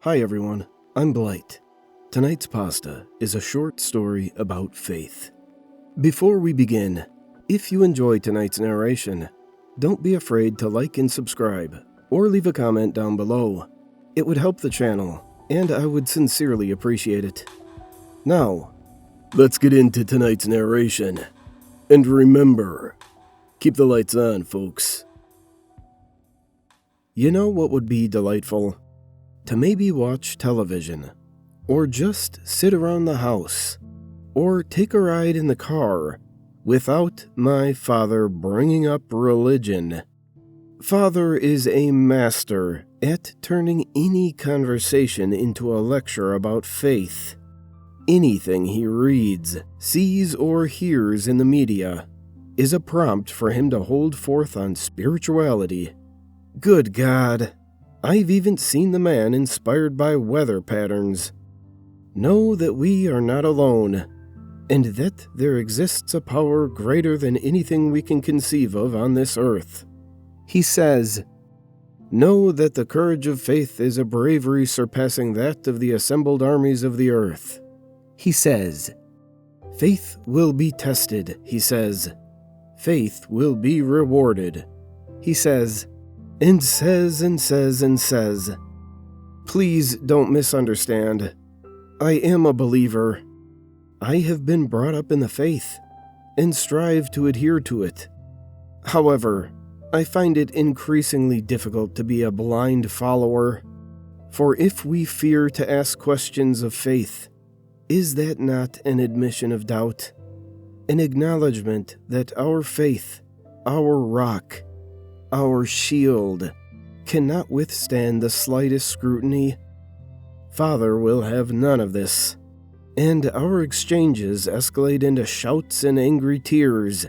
Hi everyone, I'm Blight. Tonight's pasta is a short story about faith. Before we begin, if you enjoy tonight's narration, don't be afraid to like and subscribe, or leave a comment down below. It would help the channel, and I would sincerely appreciate it. Now, let's get into tonight's narration. And remember, keep the lights on, folks. You know what would be delightful? To maybe watch television, or just sit around the house, or take a ride in the car without my father bringing up religion. Father is a master at turning any conversation into a lecture about faith. Anything he reads, sees, or hears in the media is a prompt for him to hold forth on spirituality. Good God! I've even seen the man inspired by weather patterns. Know that we are not alone, and that there exists a power greater than anything we can conceive of on this earth. He says, "Know that the courage of faith is a bravery surpassing that of the assembled armies of the earth." He says, "Faith will be tested," he says. "Faith will be rewarded," he says. And says and says and says. Please don't misunderstand. I am a believer. I have been brought up in the faith and strive to adhere to it. However, I find it increasingly difficult to be a blind follower. For if we fear to ask questions of faith, is that not an admission of doubt? An acknowledgement that our faith, our rock, our shield, cannot withstand the slightest scrutiny? Father will have none of this, and our exchanges escalate into shouts and angry tears.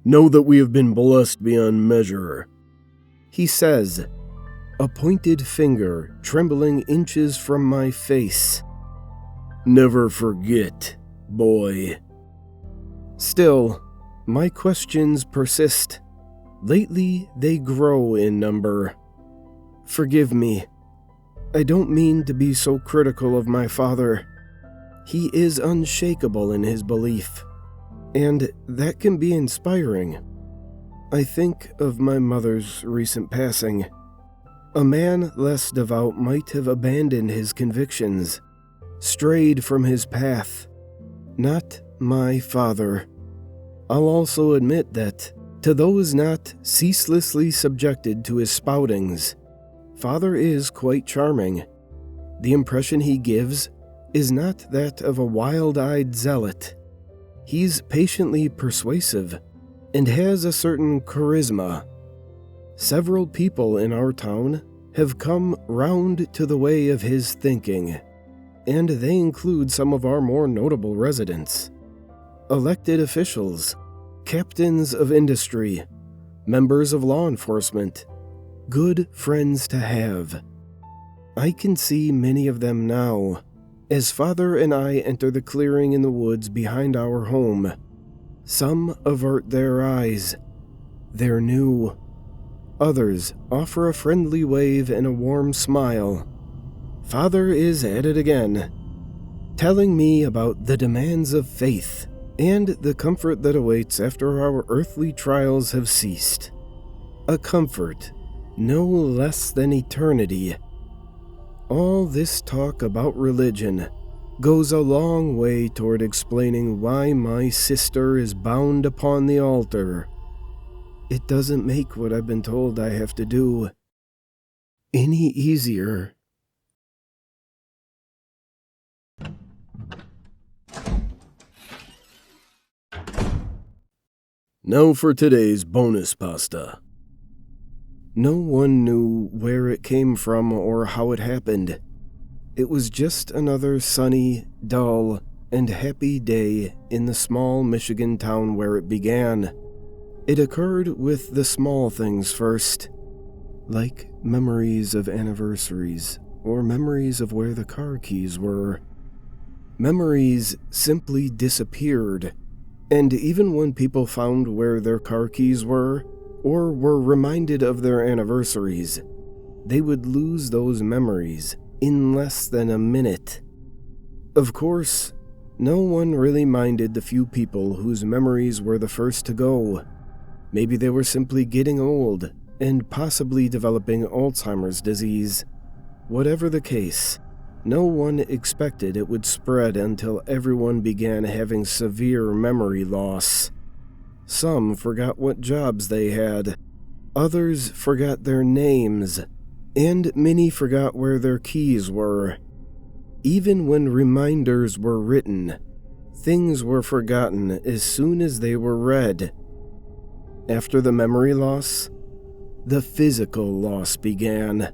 "Know that we have been blessed beyond measure," he says, a pointed finger trembling inches from my face. "Never forget, boy." Still, my questions persist. Lately, they grow in number. Forgive me. I don't mean to be so critical of my father. He is unshakable in his belief, and that can be inspiring. I think of my mother's recent passing. A man less devout might have abandoned his convictions, strayed from his path. Not my father. I'll also admit that, to those not ceaselessly subjected to his spoutings, Father is quite charming. The impression he gives is not that of a wild-eyed zealot. He's patiently persuasive and has a certain charisma. Several people in our town have come round to the way of his thinking, and they include some of our more notable residents, elected officials, captains of industry, members of law enforcement, good friends to have. I can see many of them now, as Father and I enter the clearing in the woods behind our home. Some avert their eyes. They're new. Others offer a friendly wave and a warm smile. Father is at it again, telling me about the demands of faith and the comfort that awaits after our earthly trials have ceased. A comfort no less than eternity. All this talk about religion goes a long way toward explaining why my sister is bound upon the altar. It doesn't make what I've been told I have to do any easier. Now for today's bonus pasta. No one knew where it came from or how it happened. It was just another sunny, dull, and happy day in the small Michigan town where it began. It occurred with the small things first, like memories of anniversaries or memories of where the car keys were. Memories simply disappeared. And even when people found where their car keys were, or were reminded of their anniversaries, they would lose those memories in less than a minute. Of course, no one really minded the few people whose memories were the first to go. Maybe they were simply getting old and possibly developing Alzheimer's disease. Whatever the case, no one expected it would spread until everyone began having severe memory loss. Some forgot what jobs they had, others forgot their names, and many forgot where their keys were. Even when reminders were written, things were forgotten as soon as they were read. After the memory loss, the physical loss began.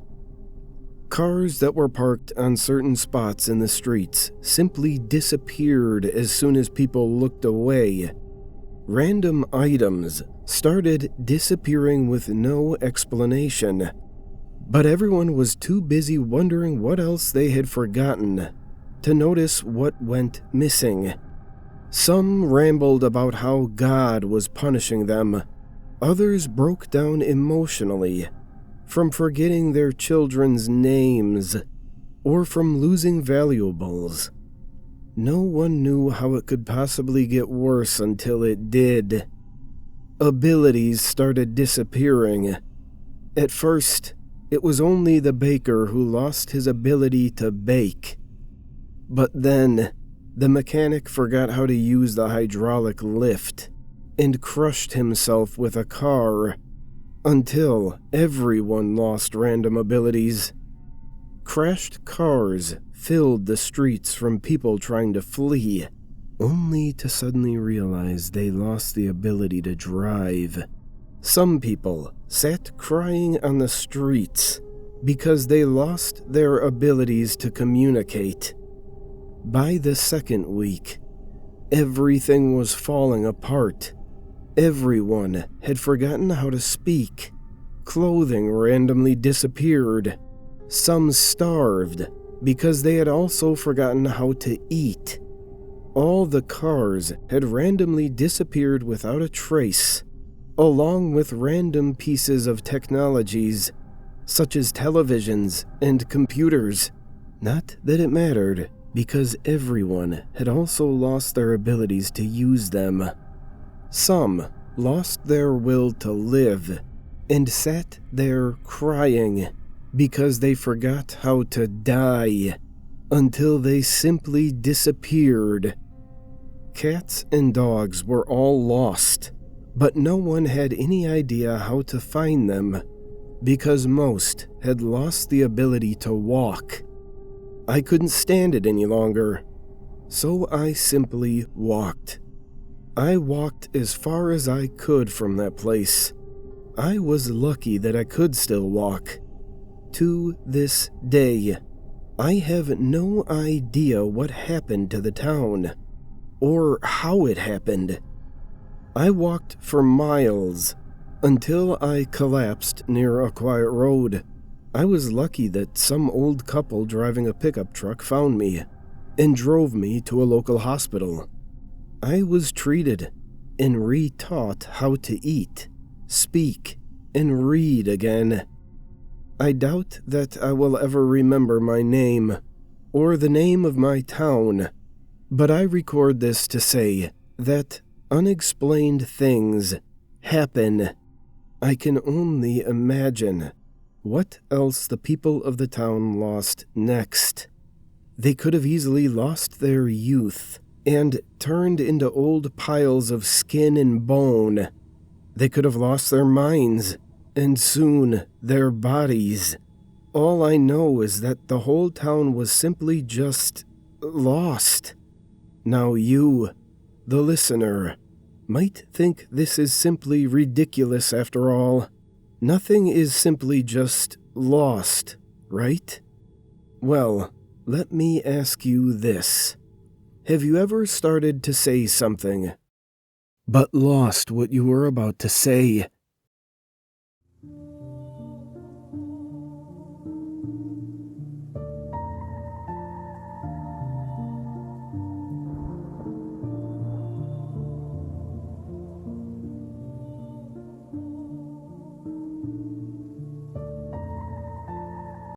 Cars that were parked on certain spots in the streets simply disappeared as soon as people looked away. Random items started disappearing with no explanation, but everyone was too busy wondering what else they had forgotten to notice what went missing. Some rambled about how God was punishing them. Others broke down emotionally, from forgetting their children's names, or from losing valuables. No one knew how it could possibly get worse until it did. Abilities started disappearing. At first, it was only the baker who lost his ability to bake. But then, the mechanic forgot how to use the hydraulic lift and crushed himself with a car, until everyone lost random abilities. Crashed cars filled the streets from people trying to flee, only to suddenly realize they lost the ability to drive. Some people sat crying on the streets because they lost their abilities to communicate. By the second week, everything was falling apart. Everyone had forgotten how to speak. Clothing randomly disappeared. Some starved because they had also forgotten how to eat. All the cars had randomly disappeared without a trace, along with random pieces of technologies, such as televisions and computers. Not that it mattered, because everyone had also lost their abilities to use them. Some lost their will to live and sat there crying because they forgot how to die, until they simply disappeared. Cats and dogs were all lost, but no one had any idea how to find them, because most had lost the ability to walk. I couldn't stand it any longer, so I simply walked. I walked as far as I could from that place. I was lucky that I could still walk. To this day, I have no idea what happened to the town, or how it happened. I walked for miles until I collapsed near a quiet road. I was lucky that some old couple driving a pickup truck found me and drove me to a local hospital. I was treated and re-taught how to eat, speak, and read again. I doubt that I will ever remember my name or the name of my town, but I record this to say that unexplained things happen. I can only imagine what else the people of the town lost next. They could have easily lost their youth and turned into old piles of skin and bone. They could have lost their minds, and soon their bodies. All I know is that the whole town was simply just lost. Now you, the listener, might think this is simply ridiculous after all. Nothing is simply just lost, right? Well, let me ask you this. Have you ever started to say something, but lost what you were about to say